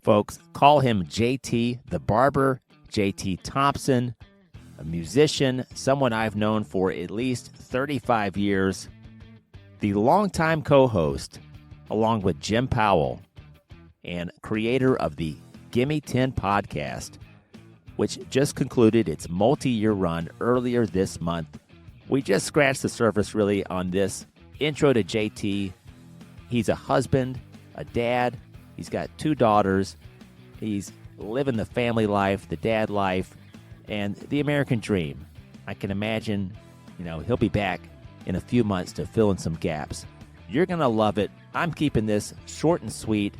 Folks, call him JT the Barber, JT Thompson, a musician, someone I've known for at least 35 years, the longtime co-host, along with Jim Powell, and creator of the Gimmie podcast, which just concluded its multi-year run earlier this month. We just scratched the surface, really, on this intro to JT. He's a husband, a dad. He's got 2 daughters. He's living the family life, the dad life, and the American dream. I can imagine, he'll be back in a few months to fill in some gaps. You're going to love it. I'm keeping this short and sweet.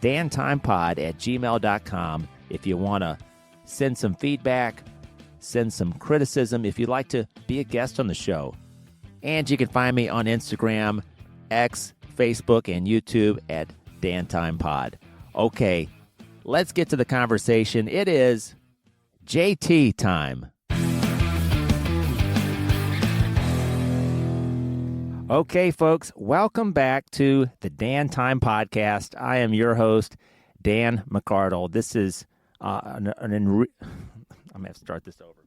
dantimepod@gmail.com if you want to send some feedback, send some criticism, if you'd like to be a guest on the show. And you can find me on Instagram, X, Facebook, and YouTube at dantimepod. Okay, let's get to the conversation. It is JT time. Okay, folks, welcome back to the Dan Time Podcast. I am your host, Dan McArdle. This is I'm going to have to start this over.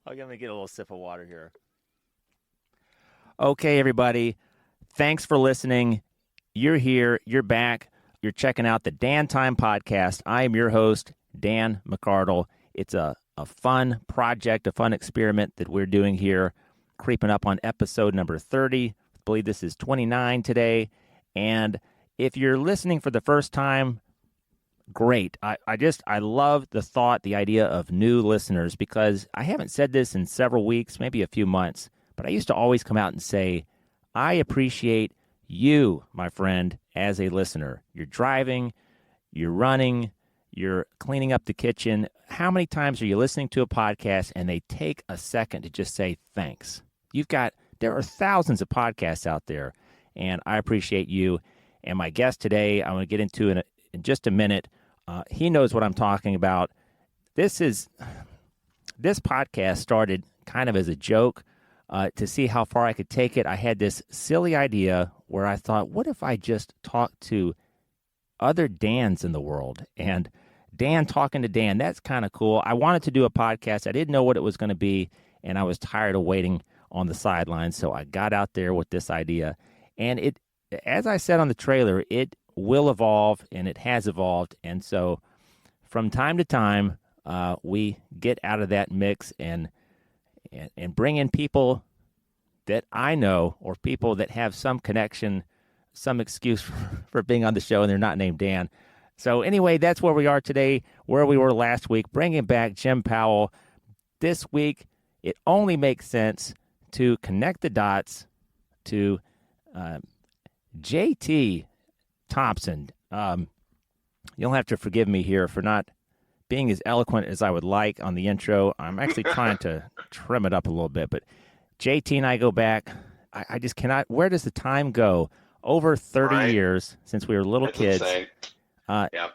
I'm going to get a little sip of water here. Okay, everybody, thanks for listening. You're here. You're back. You're checking out the Dan Time Podcast. I am your host, Dan McArdle. It's a fun project, a fun experiment that we're doing here, creeping up on episode number 30. I believe this is 29 today. And if you're listening for the first time, great. I love the thought, the idea of new listeners, because I haven't said this in several weeks, maybe a few months, but I used to always come out and say, I appreciate you, my friend, as a listener. You're driving, you're running, you're cleaning up the kitchen. How many times are you listening to a podcast and they take a second to just say thanks? There are thousands of podcasts out there, and I appreciate you. And my guest today, I'm going to get into in just a minute. He knows what I'm talking about. This podcast started kind of as a joke to see how far I could take it. I had this silly idea where I thought, what if I just talked to other Dans in the world? And Dan talking to Dan, that's kind of cool. I wanted to do a podcast. I didn't know what it was going to be, and I was tired of waiting on the sidelines, so I got out there with this idea. And it, as I said on the trailer, it will evolve, and it has evolved. And so from time to time, we get out of that mix and bring in people that I know, or people that have some connection, some excuse for being on the show, and they're not named Dan. So anyway, that's where we are today, where we were last week, bringing back Jim Powell. This week, it only makes sense to connect the dots to JT Thompson. You'll have to forgive me here for not being as eloquent as I would like on the intro. I'm actually trying to trim it up a little bit, but JT and I go back. I just cannot. Where does the time go? Over 30 years since we were little kids. Insane. Yeah,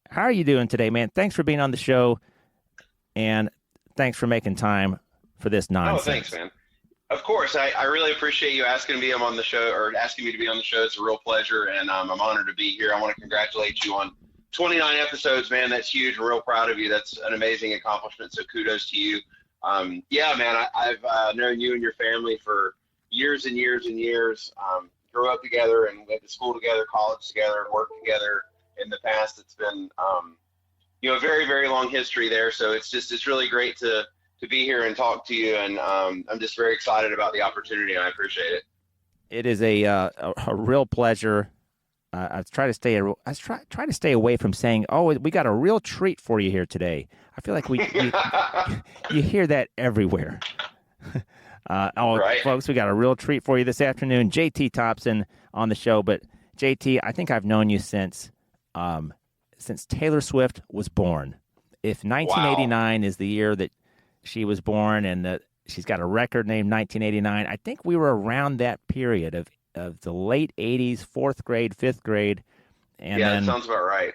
how are you doing today, man? Thanks for being on the show, and thanks for making time for this nonsense. Oh, thanks, man. Of course, I really appreciate you asking me to be on the show, or asking me to be on the show. It's a real pleasure, and I'm honored to be here. I want to congratulate you on 29 episodes, man. That's huge. I'm real proud of you. That's an amazing accomplishment, so kudos to you. Yeah, man, I've known you and your family for years and years and years. Grew up together and went to school together, college together, and worked together in the past. It's been, a very, very long history there. So it's really great to be here and talk to you. And I'm just very excited about the opportunity, and I appreciate it. It is a real pleasure. I try to stay away from saying, "Oh, we got a real treat for you here today." I feel like you hear that everywhere. Right. Folks, we got a real treat for you this afternoon. JT Thompson on the show, but JT, I think I've known you since Taylor Swift was born. If 1989 is the year that she was born, and that she's got a record named 1989, I think we were around that period of the late 80s, 4th grade, 5th grade. And yeah, then, that sounds about right.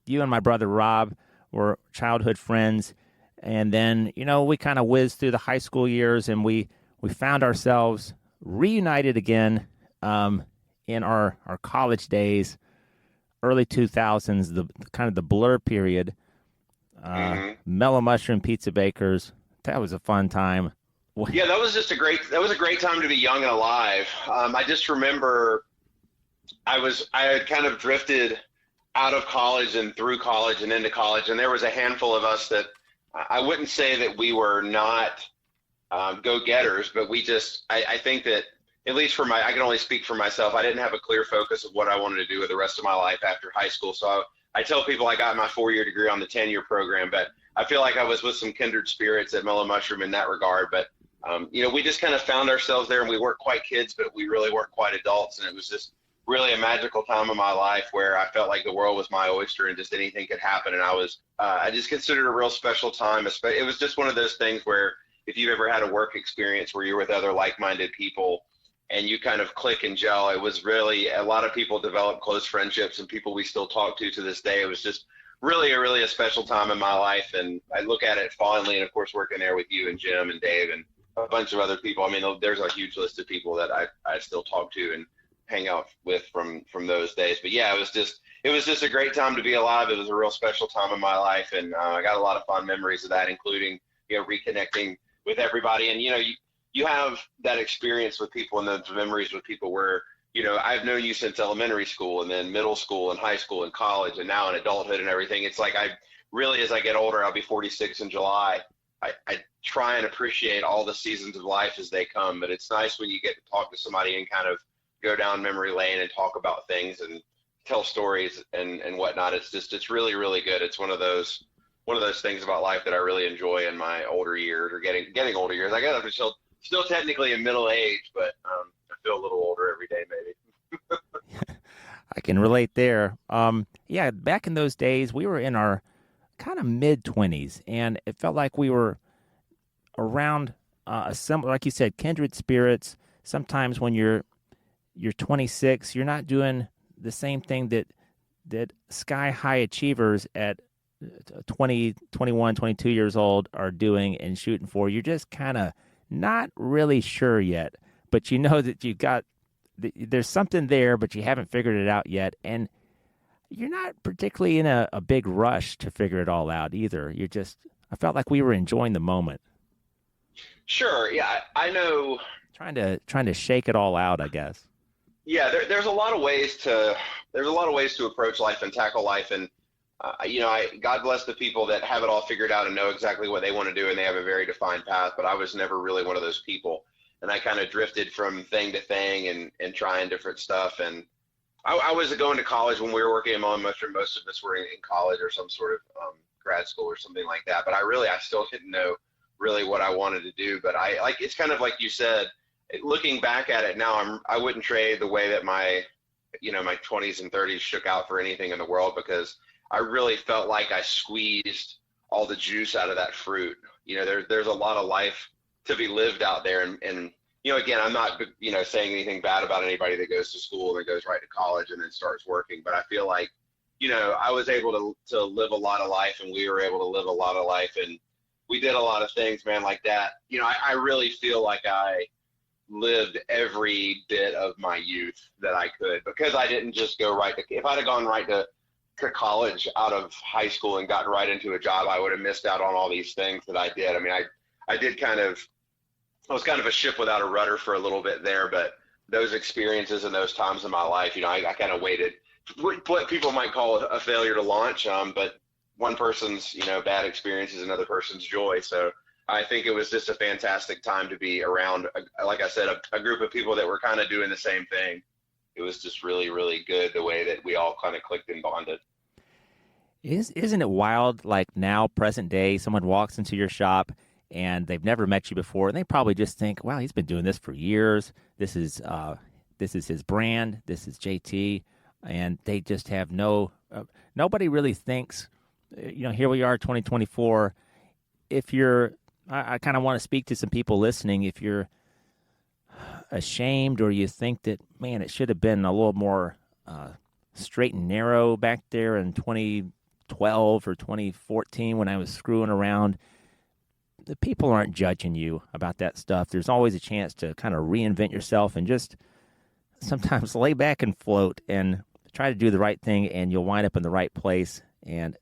You and my brother Rob were childhood friends. And then, we kind of whizzed through the high school years, and we found ourselves reunited again in our college days, early 2000s, the kind of the blur period, Hmm. Mellow Mushroom Pizza Bakers. That was a fun time. Yeah, that was a great time to be young and alive. I just remember I had kind of drifted out of college and through college and into college, and there was a handful of us that I wouldn't say that we were not go-getters, but I think that at least I can only speak for myself. I didn't have a clear focus of what I wanted to do with the rest of my life after high school. So I tell people I got my 4-year degree on the 10-year program, but I feel like I was with some kindred spirits at Mellow Mushroom in that regard. But we just kind of found ourselves there, and we weren't quite kids, but we really weren't quite adults, and it was just really a magical time of my life where I felt like the world was my oyster and just anything could happen. And I just considered it a real special time. It was just one of those things where if you've ever had a work experience where you're with other like-minded people and you kind of click and gel, it was really, a lot of people developed close friendships and people we still talk to this day. It was just really a special time in my life. And I look at it fondly. And of course, working there with you and Jim and Dave and a bunch of other people. I mean, there's a huge list of people that I still talk to and hang out with from those days. But yeah, it was just a great time to be alive. It was a real special time in my life, and I got a lot of fond memories of that, including reconnecting with everybody. And you have that experience with people and those memories with people where I've known you since elementary school and then middle school and high school and college and now in adulthood and everything. It's like I really, as I get older, I'll be 46 in July. I try and appreciate all the seasons of life as they come, but it's nice when you get to talk to somebody and kind of go down memory lane and talk about things and tell stories and whatnot. It's really good. It's one of those things about life that I really enjoy in my older years or getting older years. I guess I'm still technically in middle age, but I feel a little older every day, maybe. I can relate there. Yeah, back in those days, we were in our kind of mid-20s, and it felt like we were around a similar, like you said, kindred spirits. Sometimes when you're 26, you're not doing the same thing that sky high achievers at 20, 21, 22 years old are doing and shooting for. You're just kind of not really sure yet, but you know that there's something there, but you haven't figured it out yet. And you're not particularly in a big rush to figure it all out either. I felt like we were enjoying the moment. Sure. Yeah, I know. Trying to shake it all out, I guess. Yeah, there's a lot of ways to approach life and tackle life, and God bless the people that have it all figured out and know exactly what they want to do, and they have a very defined path. But I was never really one of those people, and I kind of drifted from thing to thing and trying different stuff. And I was going to college when we were working at Mellow Mushroom. Most of us were in college or some sort of grad school or something like that. But I still didn't know really what I wanted to do. But it's kind of like you said. Looking back at it now, I wouldn't trade the way that my 20s and 30s shook out for anything in the world, because I really felt like I squeezed all the juice out of that fruit. There's a lot of life to be lived out there, and again, I'm not saying anything bad about anybody that goes to school and goes right to college and then starts working, but I feel like I was able to live a lot of life, and we were able to live a lot of life, and we did a lot of things, man, like that. I really feel like I lived every bit of my youth that I could, because I didn't just go if I'd have gone right to college out of high school and gotten right into a job, I would have missed out on all these things that I did. I mean, I was kind of a ship without a rudder for a little bit there, but those experiences and those times in my life, I kind of waited, what people might call a failure to launch, but one person's, bad experience is another person's joy. So I think it was just a fantastic time to be around, like I said, a group of people that were kind of doing the same thing. It was just really good the way that we all kind of clicked and bonded. Isn't it wild? Like now, present day, someone walks into your shop and they've never met you before, and they probably just think, "Wow, he's been doing this for years. This is his brand. This is JT," and they just have nobody really thinks. Here we are, 2024. If you're I kind of want to speak to some people listening. If you're ashamed or you think that, man, it should have been a little more straight and narrow back there in 2012 or 2014 when I was screwing around, the people aren't judging you about that stuff. There's always a chance to kind of reinvent yourself and just sometimes lay back and float and try to do the right thing, and you'll wind up in the right place. And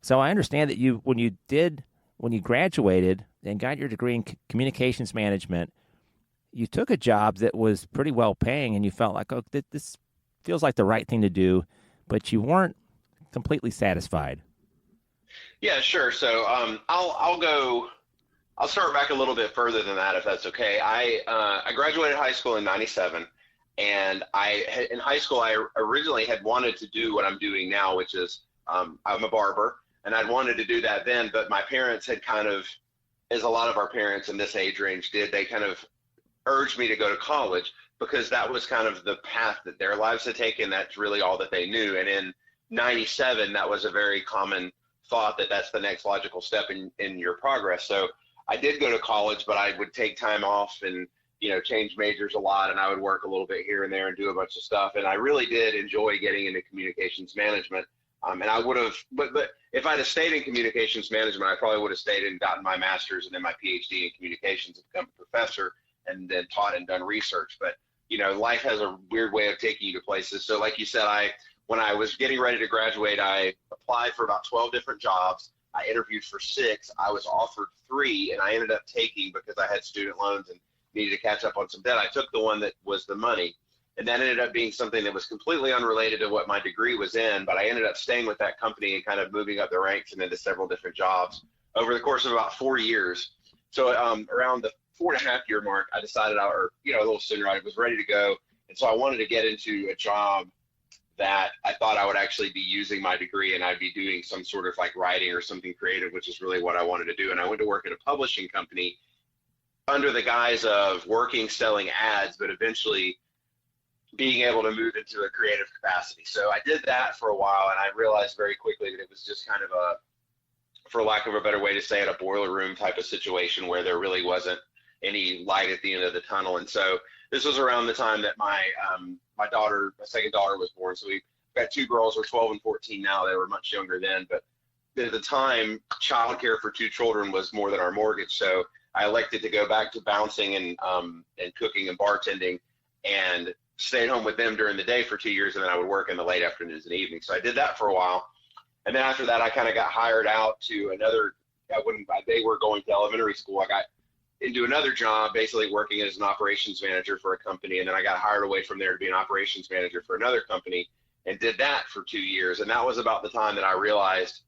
so I understand that when you graduated and got your degree in communications management, you took a job that was pretty well paying, and you felt like, oh, this feels like the right thing to do, but you weren't completely satisfied. Yeah, sure. So I'll start back a little bit further than that, if that's okay. I graduated high school in '97, and in high school I originally had wanted to do what I'm doing now, which is I'm a barber, and I'd wanted to do that then, but my parents had kind of, as a lot of our parents in this age range did, they kind of urged me to go to college because that was kind of the path that their lives had taken. That's really all that they knew. And in '97, that was a very common thought that that's the next logical step in your progress. So I did go to college, but I would take time off and, change majors a lot, and I would work a little bit here and there and do a bunch of stuff. And I really did enjoy getting into communications management. And I would have, but if I'd have stayed in communications management, I probably would have stayed and gotten my master's and then my PhD in communications and become a professor and then taught and done research. But, life has a weird way of taking you to places. So like you said, when I was getting ready to graduate, I applied for about 12 different jobs. I interviewed for 6. I was offered 3, and I ended up taking, because I had student loans and needed to catch up on some debt, I took the one that was the money. And that ended up being something that was completely unrelated to what my degree was in, but I ended up staying with that company and kind of moving up the ranks and into several different jobs over the course of about 4 years. So around the 4.5-year mark, I decided, a little sooner, I was ready to go. And so I wanted to get into a job that I thought I would actually be using my degree and I'd be doing some sort of like writing or something creative, which is really what I wanted to do. And I went to work at a publishing company under the guise of selling ads, but eventually being able to move into a creative capacity. So I did that for a while, and I realized very quickly that it was just kind of for lack of a better way to say it, a boiler room type of situation where there really wasn't any light at the end of the tunnel. And so this was around the time that my second daughter was born. So we've got 2 girls, we're 12 and 14 now. They were much younger then, but at the time, childcare for 2 children was more than our mortgage. So I elected to go back to bouncing and cooking and bartending, and stayed home with them during the day for 2 years, and then I would work in the late afternoons and evenings. So I did that for a while. And then after that, I kind of got hired out to they were going to elementary school. I got into another job, basically working as an operations manager for a company. And then I got hired away from there to be an operations manager for another company, and did that for 2 years. And that was about the time that I realized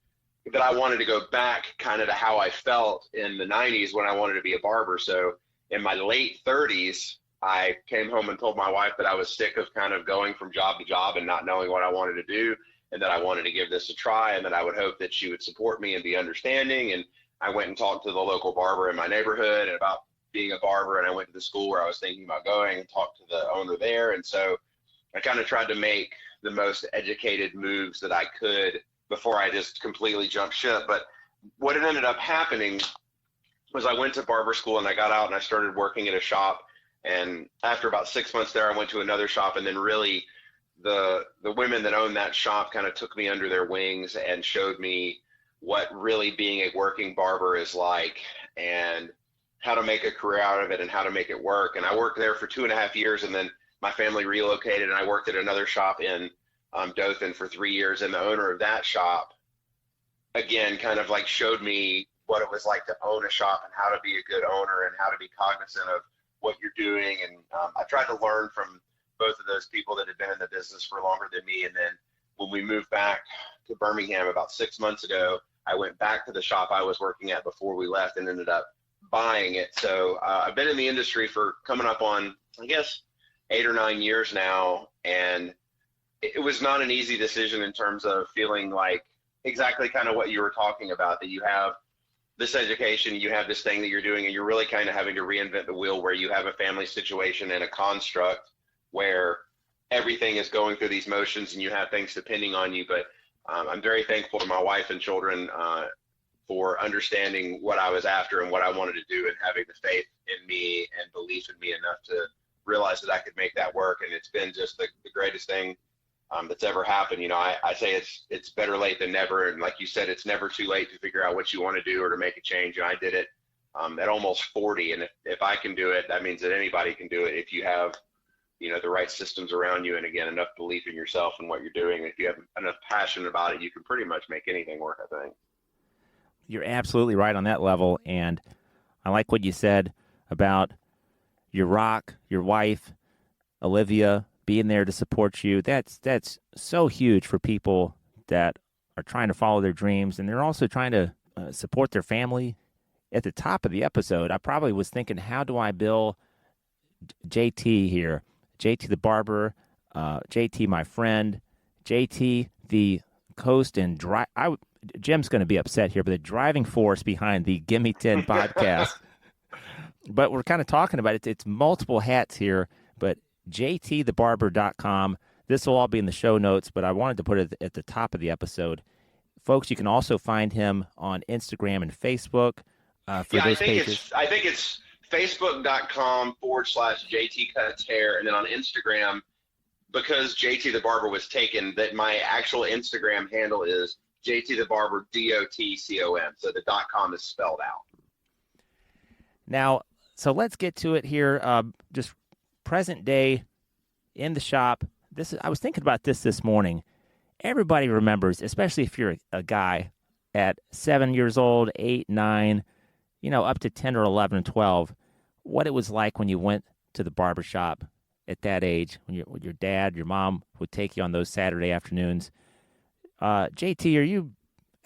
that I wanted to go back kind of to how I felt in the 90s when I wanted to be a barber. So in my late 30s, I came home and told my wife that I was sick of kind of going from job to job and not knowing what I wanted to do, and that I wanted to give this a try, and that I would hope that she would support me and be understanding. And I went and talked to the local barber in my neighborhood about being a barber, and I went to the school where I was thinking about going and talked to the owner there. And so I kind of tried to make the most educated moves that I could before I just completely jumped ship. But what had ended up happening was I went to barber school, and I got out and I started working at a shop. And after about 6 months there, I went to another shop, and then really the women that owned that shop kind of took me under their wings and showed me what really being a working barber is like, and how to make a career out of it and how to make it work. And I worked there for 2.5 years, and then my family relocated, and I worked at another shop in Dothan for 3 years. And the owner of that shop, again, kind of like showed me what it was like to own a shop and how to be a good owner and how to be cognizant of what you're doing. And I tried to learn from both of those people that had been in the business for longer than me. And then when we moved back to Birmingham about 6 months ago, I went back to the shop I was working at before we left and ended up buying it. So I've been in the industry for coming up on, I guess, 8 or 9 years now. And it was not an easy decision in terms of feeling like exactly kind of what you were talking about, that you have this education, you have this thing that you're doing, and you're really kind of having to reinvent the wheel, where you have a family situation and a construct where everything is going through these motions and you have things depending on you. But I'm very thankful to my wife and children for understanding what I was after and what I wanted to do, and having the faith in me and belief in me enough to realize that I could make that work. And it's been just the greatest thing that's ever happened. You know, I say it's better late than never. And like you said, it's never too late to figure out what you want to do or to make a change. And I did it at almost 40. And if I can do it, that means that anybody can do it if you have, the right systems around you, and again, enough belief in yourself and what you're doing. If you have enough passion about it, you can pretty much make anything work, I think. You're absolutely right on that level, and I like what you said about your rock, your wife, Olivia, being there to support you. That's so huge for people that are trying to follow their dreams, and they're also trying to support their family. At the top of the episode, I probably was thinking, how do I bill JT here? JT the barber, JT my friend, JT the host and Jim's going to be upset here, but the driving force behind the Gimmie 10 podcast. But we're kind of talking about it. It's multiple hats here, but jtthebarber.com. This will all be in the show notes, but I wanted to put it at the top of the episode. Folks, you can also find him on Instagram and Facebook for those pages. I think it's facebook.com/JT Cuts Hair, and then on Instagram, because JT the Barber was taken, that my actual Instagram handle is JT the Barber DOTCOM. So the .com is spelled out. Now, so let's get to it here. Just present day in the shop. I was thinking about this morning. Everybody remembers, especially if you're a guy at 7 years old, 8, 9, up to 10 or 11 and 12, what it was like when you went to the barbershop at that age, when your dad, your mom would take you on those Saturday afternoons. JT,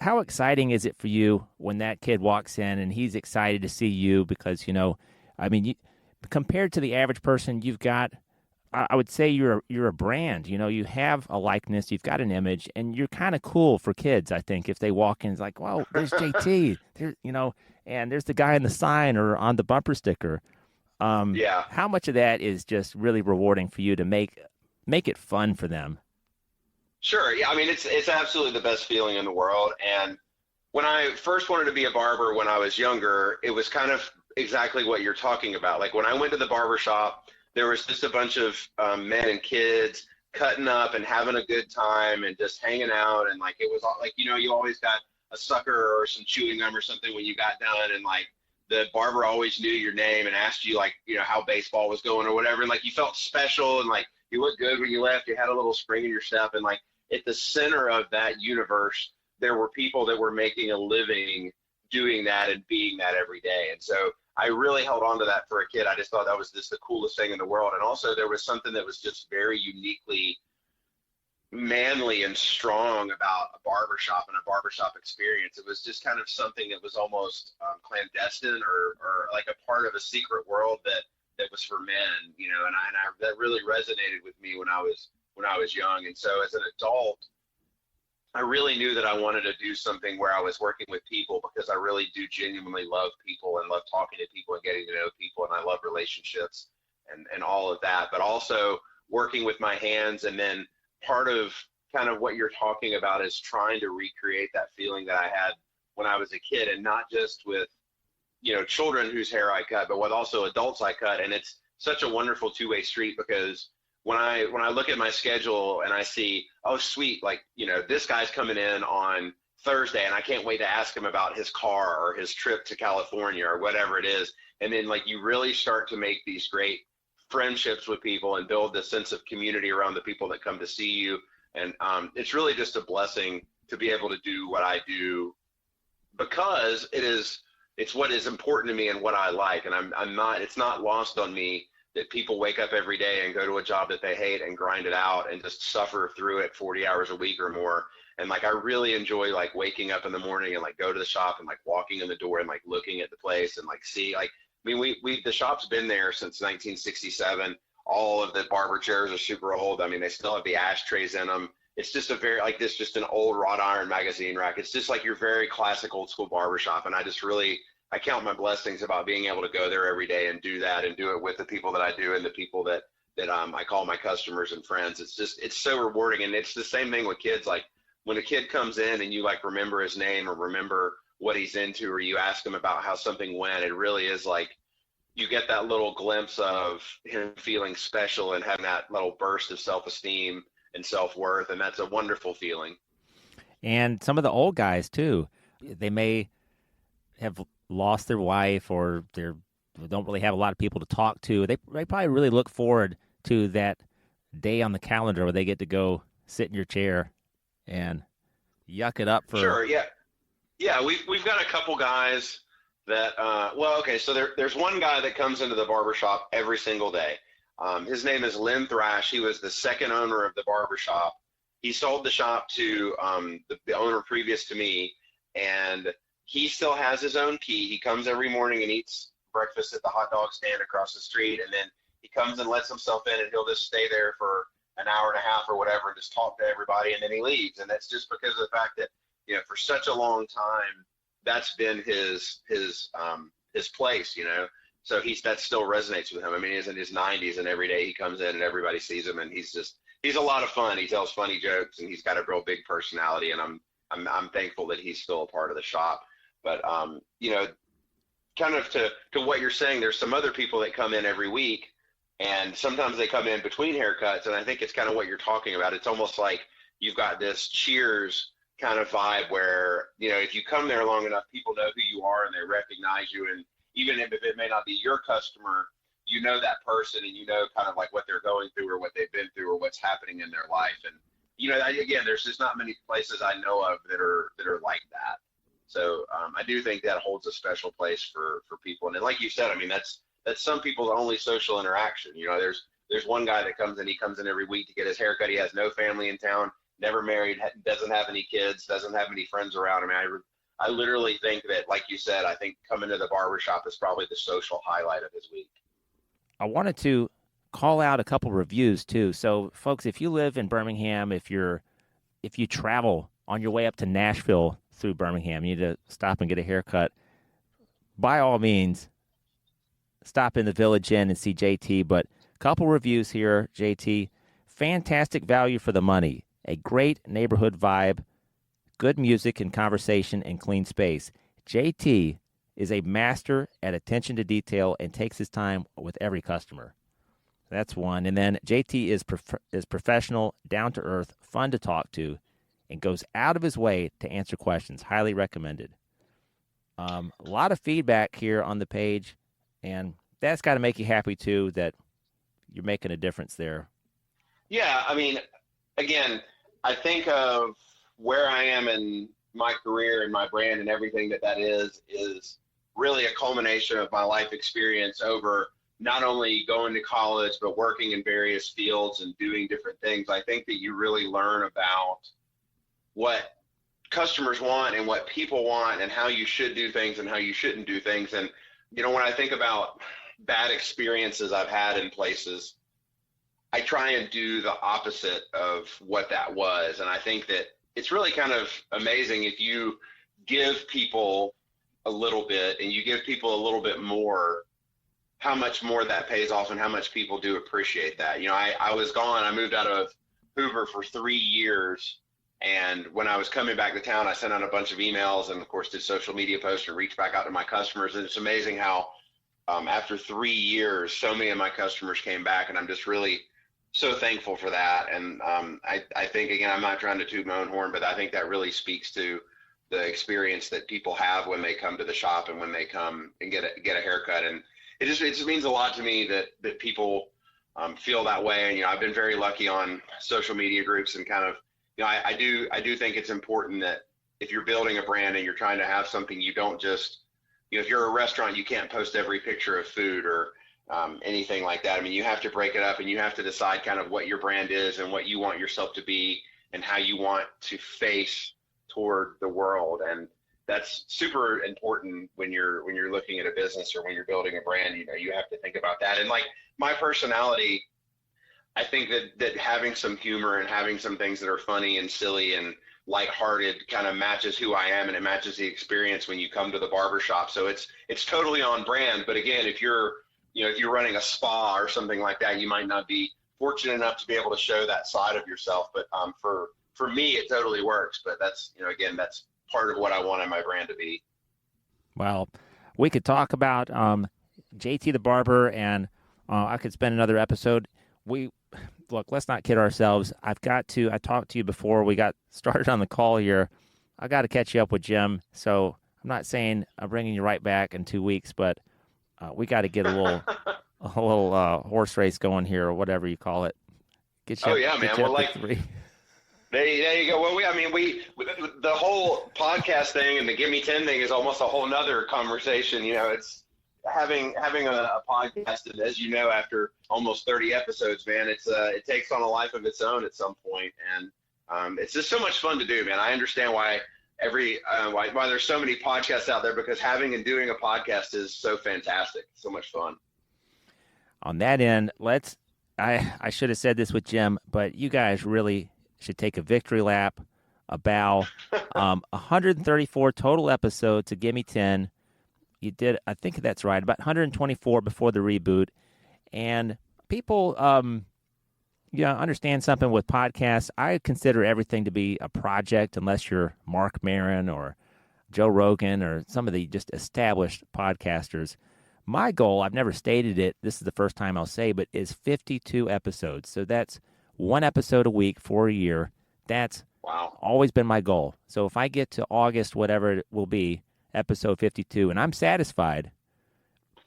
how exciting is it for you when that kid walks in and he's excited to see you? Because, compared to the average person, you've got, I would say you're a brand. You have a likeness, you've got an image, and you're kind of cool for kids. I think if they walk in, it's like, wow, there's JT, and there's the guy in the sign or on the bumper sticker. Yeah. How much of that is just really rewarding for you to make it fun for them? Sure. Yeah. It's absolutely the best feeling in the world. And when I first wanted to be a barber when I was younger, it was kind of exactly what you're talking about. Like when I went to the barber shop, there was just a bunch of men and kids cutting up and having a good time and just hanging out. And like, it was all like, you always got a sucker or some chewing gum or something when you got done. And like the barber always knew your name and asked you like, how baseball was going or whatever. And like, you felt special and like you looked good when you left. You had a little spring in your step. And like at the center of that universe, there were people that were making a living doing that and being that every day. And so I really held on to that for a kid. I just thought that was just the coolest thing in the world. And also there was something that was just very uniquely manly and strong about a barbershop and a barbershop experience. It was just kind of something that was almost clandestine or like a part of a secret world that was for men, that really resonated with me when I was young. And so as an adult, I really knew that I wanted to do something where I was working with people, because I really do genuinely love people and love talking to people and getting to know people, and I love relationships and all of that, but also working with my hands. And then part of kind of what you're talking about is trying to recreate that feeling that I had when I was a kid, and not just with, children whose hair I cut, but with also adults I cut. And it's such a wonderful two-way street, because when I look at my schedule and I see, oh, sweet, like, this guy's coming in on Thursday and I can't wait to ask him about his car or his trip to California or whatever it is. And then like you really start to make these great friendships with people and build this sense of community around the people that come to see you. And it's really just a blessing to be able to do what I do, because it's what is important to me and what I like. And it's not lost on me that people wake up every day and go to a job that they hate and grind it out and just suffer through it 40 hours a week or more. And like, I really enjoy like waking up in the morning and like go to the shop and like walking in the door and like looking at the place and like see, like, the shop's been there since 1967. All of the barber chairs are super old. They still have the ashtrays in them. It's just just an old wrought iron magazine rack. It's just like your very classic old school barber shop. And I count my blessings about being able to go there every day and do that and do it with the people that I do and the people that I call my customers and friends. It's so rewarding. And it's the same thing with kids. Like when a kid comes in and you like remember his name or remember what he's into, or you ask him about how something went, it really is like you get that little glimpse of him feeling special and having that little burst of self-esteem and self-worth. And that's a wonderful feeling. And some of the old guys too, they may have lost their wife or they don't really have a lot of people to talk to. They probably really look forward to that day on the calendar where they get to go sit in your chair and yuck it up for. Sure. Yeah. Yeah. We've got a couple guys that, okay. So there's one guy that comes into the barber shop every single day. His name is Lynn Thrash. He was the second owner of the barber shop. He sold the shop to the owner previous to me, and he still has his own key. He comes every morning and eats breakfast at the hot dog stand across the street, and then he comes and lets himself in, and he'll just stay there for an hour and a half or whatever and just talk to everybody, and then he leaves. And that's just because of the fact that, for such a long time, that's been his place, So that still resonates with him. I mean, he's in his 90s, and every day he comes in and everybody sees him, and he's a lot of fun. He tells funny jokes, and he's got a real big personality, and I'm thankful that he's still a part of the shop. But kind of to what you're saying, there's some other people that come in every week, and sometimes they come in between haircuts, and I think it's kind of what you're talking about. It's almost like you've got this Cheers kind of vibe where, if you come there long enough, people know who you are and they recognize you, and even if it may not be your customer, you know that person, and you know kind of like what they're going through or what they've been through or what's happening in their life. And again, there's just not many places I know of that are like that. So I do think that holds a special place for people. And then, like you said, I mean, that's some people's only social interaction. There's one guy that comes in. He comes in every week to get his haircut. He has no family in town, never married, doesn't have any kids, doesn't have any friends around. I mean, I literally think that, like you said, I think coming to the barbershop is probably the social highlight of his week. I wanted to call out a couple reviews too. So, folks, if you live in Birmingham, if you travel on your way up to Nashville through Birmingham, you need to stop and get a haircut, by all means, stop in the Village Inn and see JT. But a couple reviews here, JT. Fantastic value for the money. A great neighborhood vibe, good music and conversation, and clean space. JT is a master at attention to detail and takes his time with every customer. That's one. And then JT is professional, down to earth, fun to talk to, and goes out of his way to answer questions. Highly recommended. A lot of feedback here on the page, and that's got to make you happy too that you're making a difference there. Yeah, I mean, again, I think of where I am in my career and my brand and everything that is really a culmination of my life experience over not only going to college, but working in various fields and doing different things. I think that you really learn about what customers want and what people want and how you should do things and how you shouldn't do things. And, when I think about bad experiences I've had in places, I try and do the opposite of what that was. And I think that it's really kind of amazing if you give people a little bit and you give people a little bit more, how much more that pays off and how much people do appreciate that. I was gone. I moved out of Hoover for 3 years. And when I was coming back to town, I sent out a bunch of emails and, of course, did social media posts and reached back out to my customers. And it's amazing how after 3 years, so many of my customers came back, and I'm just really so thankful for that. And I think, again, I'm not trying to toot my own horn, but I think that really speaks to the experience that people have when they come to the shop and when they come and get a haircut. And it just means a lot to me that people feel that way. And, I've been very lucky on social media groups and kind of, I do think it's important that if you're building a brand and you're trying to have something, you don't just, if you're a restaurant, you can't post every picture of food or anything like that. I mean, you have to break it up and you have to decide kind of what your brand is and what you want yourself to be and how you want to face toward the world. And that's super important when you're looking at a business or when you're building a brand. You have to think about that. And like my personality, I think that having some humor and having some things that are funny and silly and lighthearted kind of matches who I am, and it matches the experience when you come to the barbershop. So it's totally on brand. But again, if you're running a spa or something like that, you might not be fortunate enough to be able to show that side of yourself. But for me, it totally works. But that's, again, that's part of what I want my brand to be. Well, we could talk about JT the Barber, and I could spend another episode. Look, let's not kid ourselves. I talked to you before we got started on the call here. I got to catch you up with Jim. So I'm not saying I'm bringing you right back in 2 weeks, but we got to get a a little horse race going here, or whatever you call it. Oh yeah, Get man. you Well, up to like three. there you go. Well, the whole podcast thing and the Gimme 10 thing is almost a whole nother conversation. It's having a podcast, and as you know, after almost 30 episodes, man, it takes on a life of its own at some point, and it's just so much fun to do, man. I understand why why there's so many podcasts out there, because having and doing a podcast is so fantastic, so much fun. On that end, I should have said this with Jim, but you guys really should take a victory lap, a bow. 134 total episodes to Gimme 10. You did, I think that's right, about 124 before the reboot. And people, understand something with podcasts. I consider everything to be a project, unless you're Mark Maron or Joe Rogan or some of the just established podcasters. My goal, I've never stated it, this is the first time I'll say, but is 52 episodes. So that's one episode a week for a year. That's always been my goal. So if I get to August, whatever it will be, episode 52, and I'm satisfied,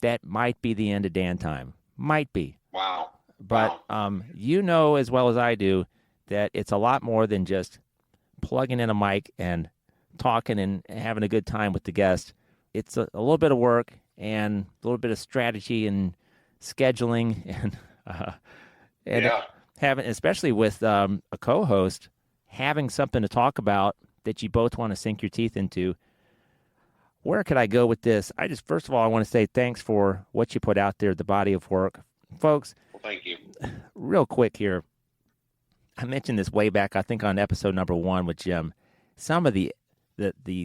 that might be the end of Dan Time. Might be. Wow. But you know as well as I do that it's a lot more than just plugging in a mic and talking and having a good time with the guest. It's a little bit of work and a little bit of strategy and scheduling and having, especially with a co-host, having something to talk about that you both want to sink your teeth into. Where could I go with this? First of all, I want to say thanks for what you put out there, the body of work. Folks, well, thank you. Real quick here. I mentioned this way back, I think, on episode number 1 with Jim. Some of the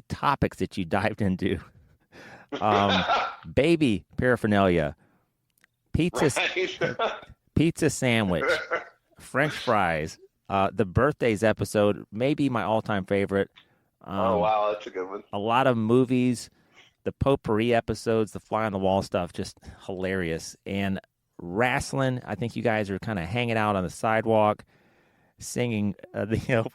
topics that you dived into. Baby paraphernalia, pizza sandwich, French fries, the birthdays episode, maybe my all-time favorite. Oh, wow, that's a good one. A lot of movies, the potpourri episodes, the fly on the wall stuff, just hilarious. And wrestling, I think you guys are kind of hanging out on the sidewalk, singing the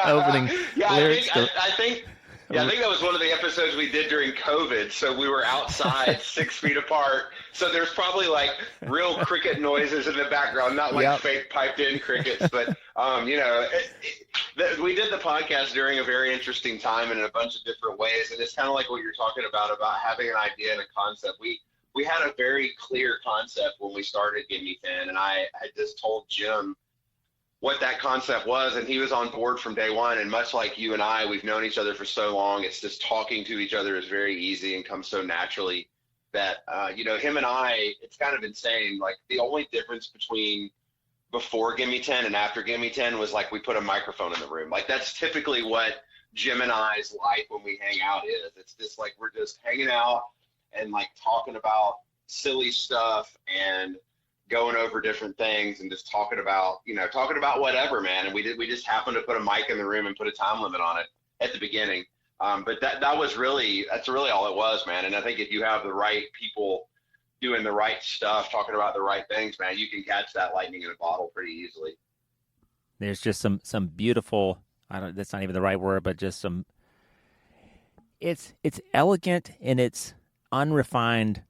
opening lyrics. I think that was one of the episodes we did during COVID. So we were outside 6 feet apart. So there's probably like real cricket noises in the background, not like fake piped in crickets. But, we did the podcast during a very interesting time and in a bunch of different ways. And it's kind of like what you're talking about having an idea and a concept. We had a very clear concept when we started Gimme 10. And I had just told Jim what that concept was, and he was on board from day one. And much like you and I, we've known each other for so long, it's just talking to each other is very easy and comes so naturally that him and I, it's kind of insane. Like, the only difference between before Gimme 10 and after Gimme 10 was like we put a microphone in the room. Like, that's typically what Jim and I's life when we hang out is. It's just like we're just hanging out and like talking about silly stuff and going over different things and just talking about whatever, man. And we just happened to put a mic in the room and put a time limit on it at the beginning. But that's really all it was, man. And I think if you have the right people doing the right stuff, talking about the right things, man, you can catch that lightning in a bottle pretty easily. There's just some beautiful, that's not even the right word, but just some, it's elegant in its unrefined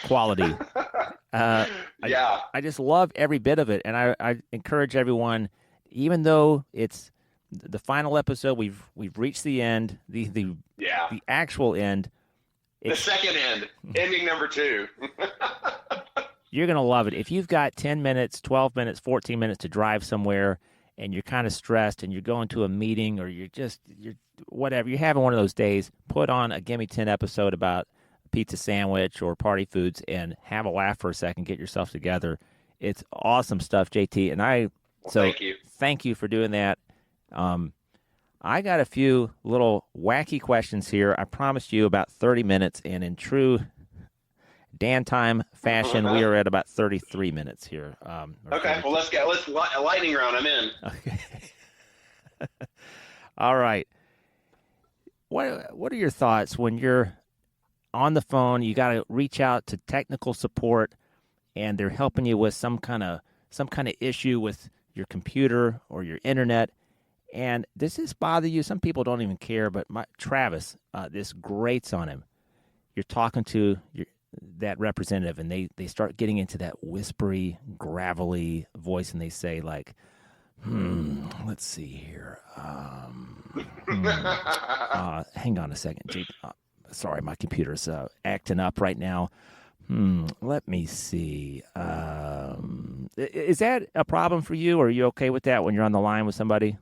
quality. I just love every bit of it, and I encourage everyone, even though it's the final episode, we've reached the end, the actual end. The second end, ending number 2. You're going to love it. If you've got 10 minutes, 12 minutes, 14 minutes to drive somewhere and you're kind of stressed and you're going to a meeting or you're whatever, you're having one of those days, put on a Gimme 10 episode about pizza sandwich or party foods and have a laugh for a second, get yourself together. It's awesome stuff, JT. And thank you for doing that. I got a few little wacky questions here. I promised you about 30 minutes, and in true Dan Time fashion, we are at about 33 minutes here. Okay, well, let's a lightning round. I'm in. Okay. All right. What are your thoughts when you're on the phone? You got to reach out to technical support, and they're helping you with some kind of issue with your computer or your internet. And does this bother you? Some people don't even care, but Travis, this grates on him. You're talking to that representative, and they start getting into that whispery, gravelly voice, and they say like, let's see here. Hang on a second. Sorry, my computer's acting up right now. Let me see. Is that a problem for you, or are you okay with that when you're on the line with somebody?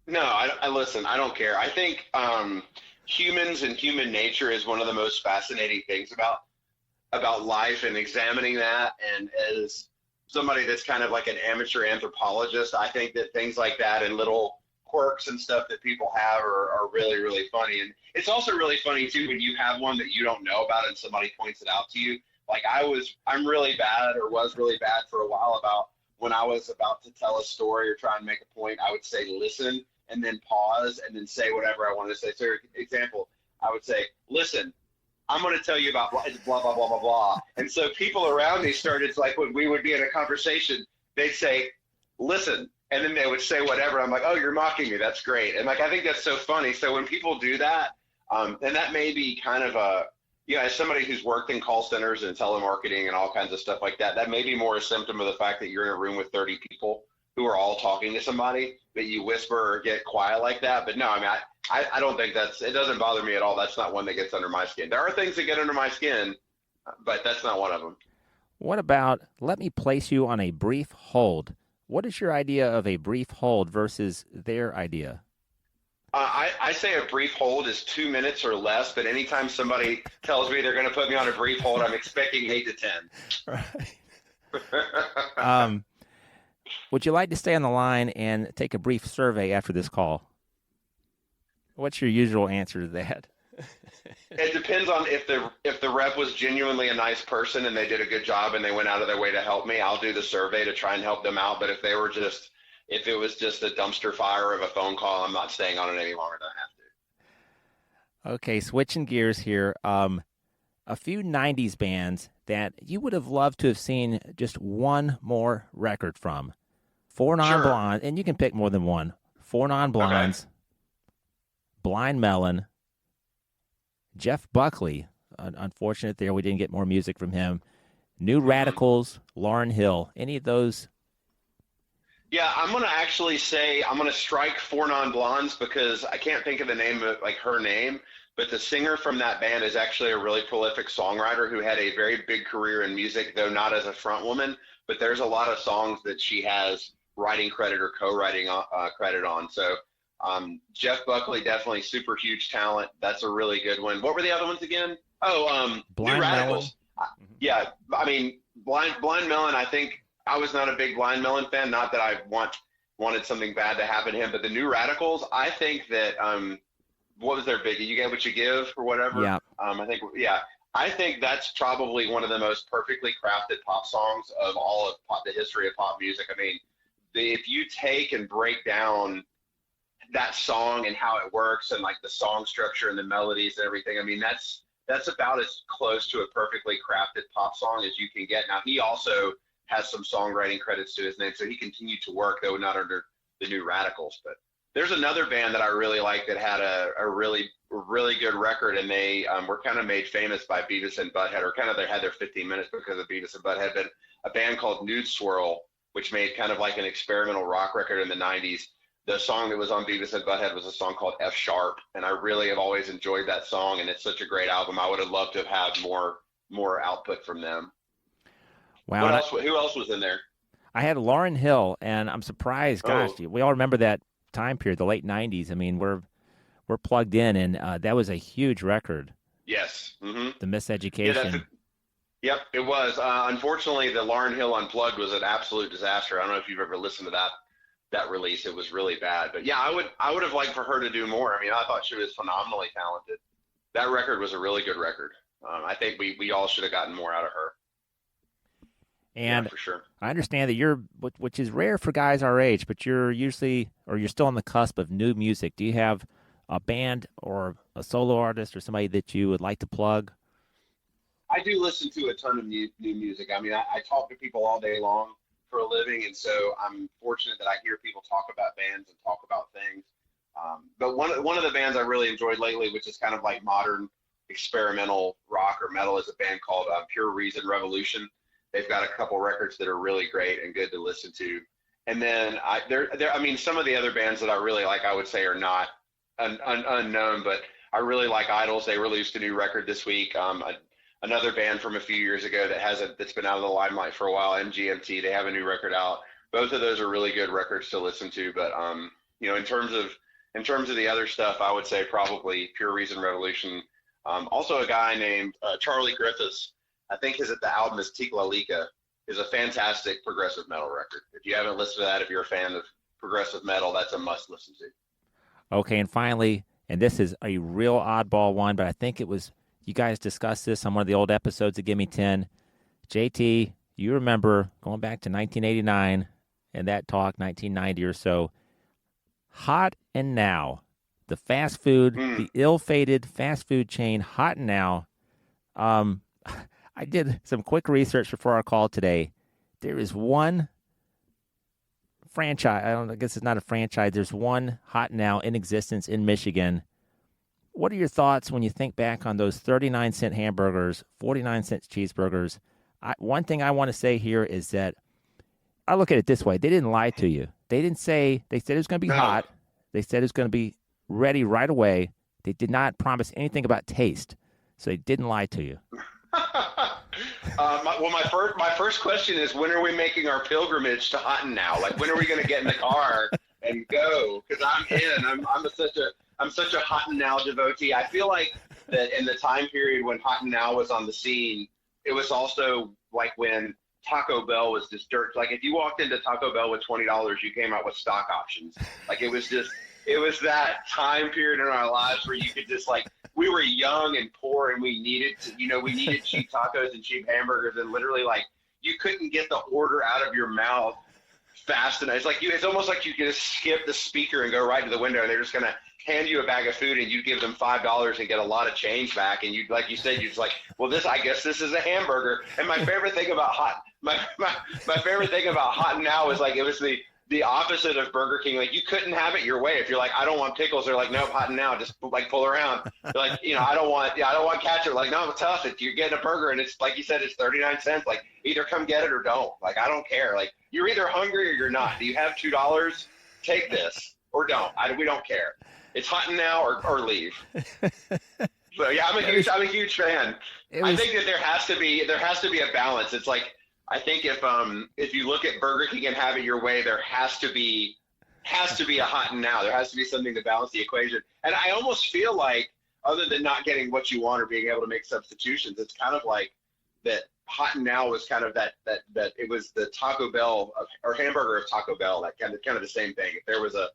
No, I listen. I don't care. I think humans and human nature is one of the most fascinating things about life, and examining that. And as somebody that's kind of like an amateur anthropologist, I think that things like that and little quirks and stuff that people have are really, really funny. And it's also really funny too when you have one that you don't know about and somebody points it out to you. Like I'm really bad, or was really bad for a while, about when I was about to tell a story or try and make a point, I would say listen and then pause and then say whatever I wanted to say. So, for example, I would say, listen, I'm going to tell you about blah, blah, blah, blah, blah, blah. And so people around me started, like, when we would be in a conversation, they'd say, listen, and then they would say whatever. I'm like, oh, you're mocking me. That's great. And, like, I think that's so funny. So when people do that, and that may be kind of as somebody who's worked in call centers and telemarketing and all kinds of stuff like that, that may be more a symptom of the fact that you're in a room with 30 people who are all talking to somebody, that you whisper or get quiet like that. But no, I mean, I don't think it doesn't bother me at all. That's not one that gets under my skin. There are things that get under my skin, but that's not one of them. What about, let me place you on a brief hold? What is your idea of a brief hold versus their idea? I say a brief hold is 2 minutes or less, but anytime somebody tells me they're going to put me on a brief hold, I'm expecting 8 to 10. Right. Would you like to stay on the line and take a brief survey after this call? What's your usual answer to that? It depends on if the rep was genuinely a nice person and they did a good job and they went out of their way to help me. I'll do the survey to try and help them out. But if it was just a dumpster fire of a phone call, I'm not staying on it any longer than I have to. Okay, switching gears here. A few 90s bands that you would have loved to have seen just one more record from. Four Non-Blondes, and you can pick more than one. Four Non-Blondes, okay. Blind Melon, Jeff Buckley. Unfortunate there, we didn't get more music from him. New Radicals, Lauryn Hill. Any of those? Yeah, I'm going to strike Four Non-Blondes because I can't think of the name of, like, her name, but the singer from that band is actually a really prolific songwriter who had a very big career in music, though not as a front woman, but there's a lot of songs that she has writing credit or co-writing credit on. So Jeff Buckley, definitely super huge talent. That's a really good one. What were the other ones again? New Radicals. Yeah, I mean, Blind Melon, I think I was not a big Blind Melon fan. Not that I wanted something bad to happen to him, but the New Radicals, I think that what was their big? You get what you give, or whatever. Yeah. I think that's probably one of the most perfectly crafted pop songs of all of the history of pop music. I mean, if you take and break down that song and how it works, and like the song structure and the melodies and everything, I mean, that's about as close to a perfectly crafted pop song as you can get. Now, he also has some songwriting credits to his name, so he continued to work, though not under the New Radicals. But there's another band that I really like that had a really good record, and they were kind of made famous by Beavis and Butthead, or kind of they had their 15 minutes because of Beavis and Butthead, but a band called Nude Swirl, which made kind of like an experimental rock record in the 90s. The song that was on Beavis and Butthead was a song called F Sharp, and I really have always enjoyed that song, and it's such a great album. I would have loved to have had more output from them. Wow. Who else was in there? I had Lauryn Hill, and I'm surprised. Gosh, we all remember that time period, the late 90s. I mean, we're plugged in, and that was a huge record. Yes. Mm-hmm. The Miseducation. Yep, it was. Unfortunately, the Lauryn Hill Unplugged was an absolute disaster. I don't know if you've ever listened to that release. It was really bad. But yeah, I would have liked for her to do more. I mean, I thought she was phenomenally talented. That record was a really good record. I think we all should have gotten more out of her. And yeah, for sure. I understand that which is rare for guys our age, but you're still on the cusp of new music. Do you have a band or a solo artist or somebody that you would like to plug? I do listen to a ton of new music. I mean, I talk to people all day long for a living, and so I'm fortunate that I hear people talk about bands and talk about things. But one of the bands I really enjoyed lately, which is kind of like modern experimental rock or metal is a band called Pure Reason Revolution. They've got a couple records that are really great and good to listen to. And then I mean, some of the other bands that I really like, I would say, are not unknown, but I really like Idols. They released a new record this week. Another band from a few years ago that's been out of the limelight for a while, MGMT. They have a new record out. Both of those are really good records to listen to. But in terms of the other stuff, I would say probably Pure Reason Revolution. Also, a guy named Charlie Griffiths. I think the album is Tikla Lika, is a fantastic progressive metal record. If you haven't listened to that, if you're a fan of progressive metal, that's a must listen to. Okay, and finally, and this is a real oddball one, but I think you guys discussed this on one of the old episodes of Gimme 10. JT, you remember going back to 1989 and that talk, 1990 or so. Hot and Now, the fast food, the ill-fated fast food chain, Hot and Now. I did some quick research before our call today. There is one franchise. I guess it's not a franchise. There's one Hot and Now in existence in Michigan. What are your thoughts when you think back on those 39-cent hamburgers, 49-cent cheeseburgers? One thing I want to say here is that I look at it this way. They didn't lie to you. They said it was going to be hot. They said it was going to be ready right away. They did not promise anything about taste. So they didn't lie to you. My first question is, when are we making our pilgrimage to Hot and Now? Like, when are we going to get in the car and go? Because I'm in. I'm such a Hot and Now devotee. I feel like that in the time period when Hot and Now was on the scene, it was also like when Taco Bell was just dirt. Like, if you walked into Taco Bell with $20, you came out with stock options. Like, it was that time period in our lives where you could just, like, we were young and poor and we needed cheap tacos and cheap hamburgers, and literally, like, you couldn't get the order out of your mouth fast enough. It's almost like you could just skip the speaker and go right to the window, and they're just going to hand you a bag of food and you give them $5 and get a lot of change back. And you, like you said, you're just like, well, I guess this is a hamburger. And my favorite thing about Hot and Now is, like, it was the opposite of Burger King. Like, you couldn't have it your way. If you're like, I don't want pickles, they're like, nope, Hot and Now, just, like, pull around. They're like, I don't want ketchup. Like, no, it's tough. You're getting a burger and it's, like you said, it's 39 cents. Like, either come get it or don't. Like, I don't care. Like, you're either hungry or you're not. Do you have $2? Take this or don't. We don't care. It's Hot and Now or leave. So yeah, I'm a huge fan. I think that there has to be a balance. It's like, I think if you look at Burger King and have it your way, there has to be a Hot and Now. There has to be something to balance the equation. And I almost feel like, other than not getting what you want or being able to make substitutions, it's kind of like that Hot and Now was kind of that it was the Taco Bell or hamburger of Taco Bell, that kind of the same thing. If there was a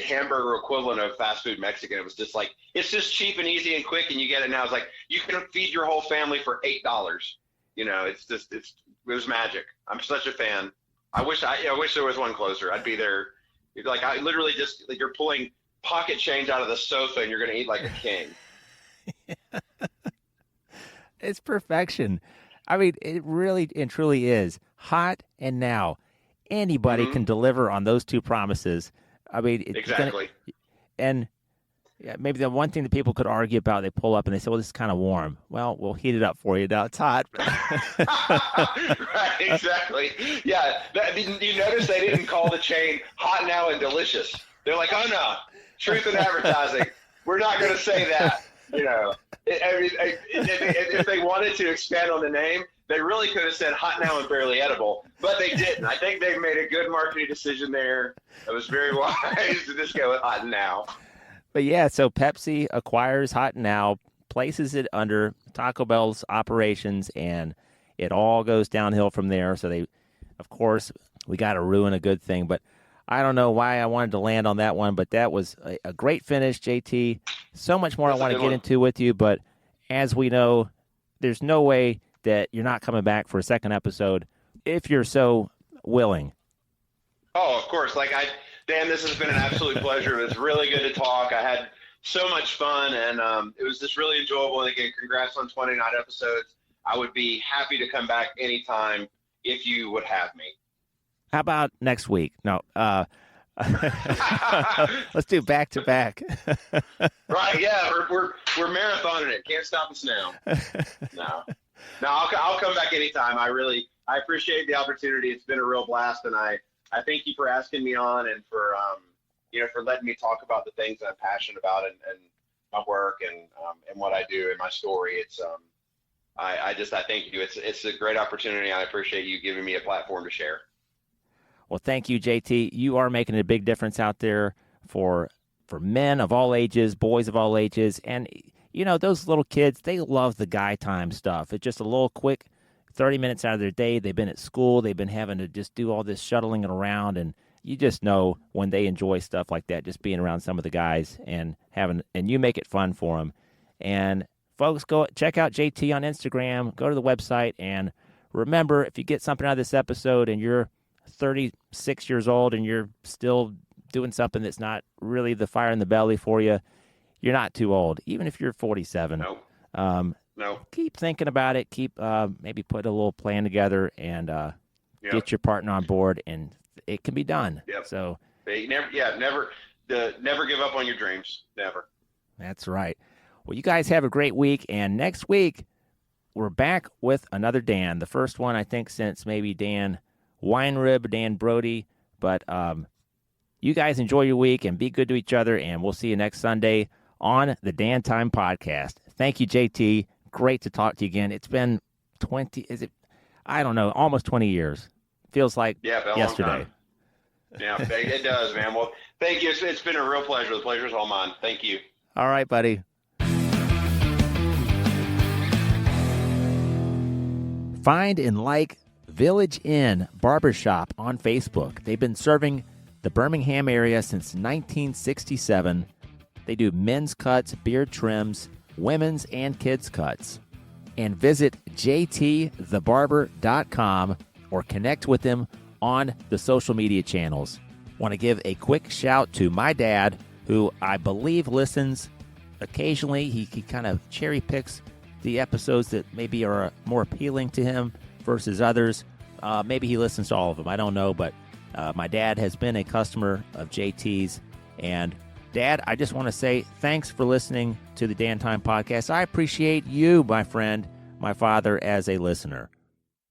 hamburger equivalent of fast food Mexican, it was just like, it's just cheap and easy and quick and you get it now. It's like, you can feed your whole family for $8. It was magic. I'm such a fan. I wish there was one closer. I'd be there. Like, I literally just, like, you're pulling pocket change out of the sofa and you're going to eat like a king. It's perfection. I mean, it really and truly is. Hot and Now. Anybody can deliver on those two promises. I mean, exactly. And maybe the one thing that people could argue about, they pull up and they say, well, this is kind of warm. Well, we'll heat it up for you. Now it's hot. Right, exactly. Yeah. You notice they didn't call the chain Hot Now and Delicious. They're like, oh, no, truth in advertising. We're not going to say that. If they wanted to expand on the name, they really could have said Hot Now and Barely Edible, but they didn't. I think they made a good marketing decision there. It was very wise to just go with Hot Now. But yeah, so Pepsi acquires Hot Now, places it under Taco Bell's operations, and it all goes downhill from there. So of course, we got to ruin a good thing. But I don't know why I wanted to land on that one, but that was a great finish, JT. So much more I want to get into with you, but as we know, there's no way that you're not coming back for a second episode if you're so willing. Oh, of course. Dan, this has been an absolute pleasure. It was really good to talk. I had so much fun, and it was just really enjoyable. And again, congrats on 29 episodes. I would be happy to come back anytime if you would have me. How about next week? No, Let's do back to back. Right? Yeah, we're marathoning it. Can't stop us now. No, I'll come back anytime. I appreciate the opportunity. It's been a real blast, and I thank you for asking me on and for for letting me talk about the things that I'm passionate about and my work and what I do and my story. It's I thank you. It's a great opportunity. I appreciate you giving me a platform to share. Well, thank you, JT. You are making a big difference out there for men of all ages, boys of all ages, and those little kids, they love the guy time stuff. It's just a little quick 30 minutes out of their day. They've been at school. They've been having to just do all this shuttling around, and you just know when they enjoy stuff like that, just being around some of the guys and you make it fun for them. And folks, go check out JT on Instagram, go to the website, and remember, if you get something out of this episode and you're 36 years old and you're still doing something that's not really the fire in the belly for you, you're not too old. Even if you're 47. No. Keep thinking about it. Keep maybe put a little plan together and get your partner on board, and it can be done. Yep. So never give up on your dreams. Never. That's right. Well, you guys have a great week, and next week we're back with another Dan. The first one, I think, since maybe Dan Weinrib, Dan Brody. But you guys enjoy your week and be good to each other, and we'll see you next Sunday on the Dan Time Podcast. Thank you, JT. Great to talk to you again. It's been almost 20 years. Feels like yesterday. Yeah, it does, man. Well, thank you. It's been a real pleasure. The pleasure's all mine. Thank you. All right, buddy. Find and like Village Inn Barber Shop on Facebook. They've been serving the Birmingham area since 1967. They do men's cuts, beard trims, women's and kids' cuts. And visit jtthebarber.com or connect with them on the social media channels. Want to give a quick shout to my dad, who I believe listens occasionally. He kind of cherry picks the episodes that maybe are more appealing to him versus others. Maybe he listens to all of them. I don't know, but my dad has been a customer of JT's. And Dad, I just want to say thanks for listening to the Dan Time Podcast. I appreciate you, my friend, my father, as a listener.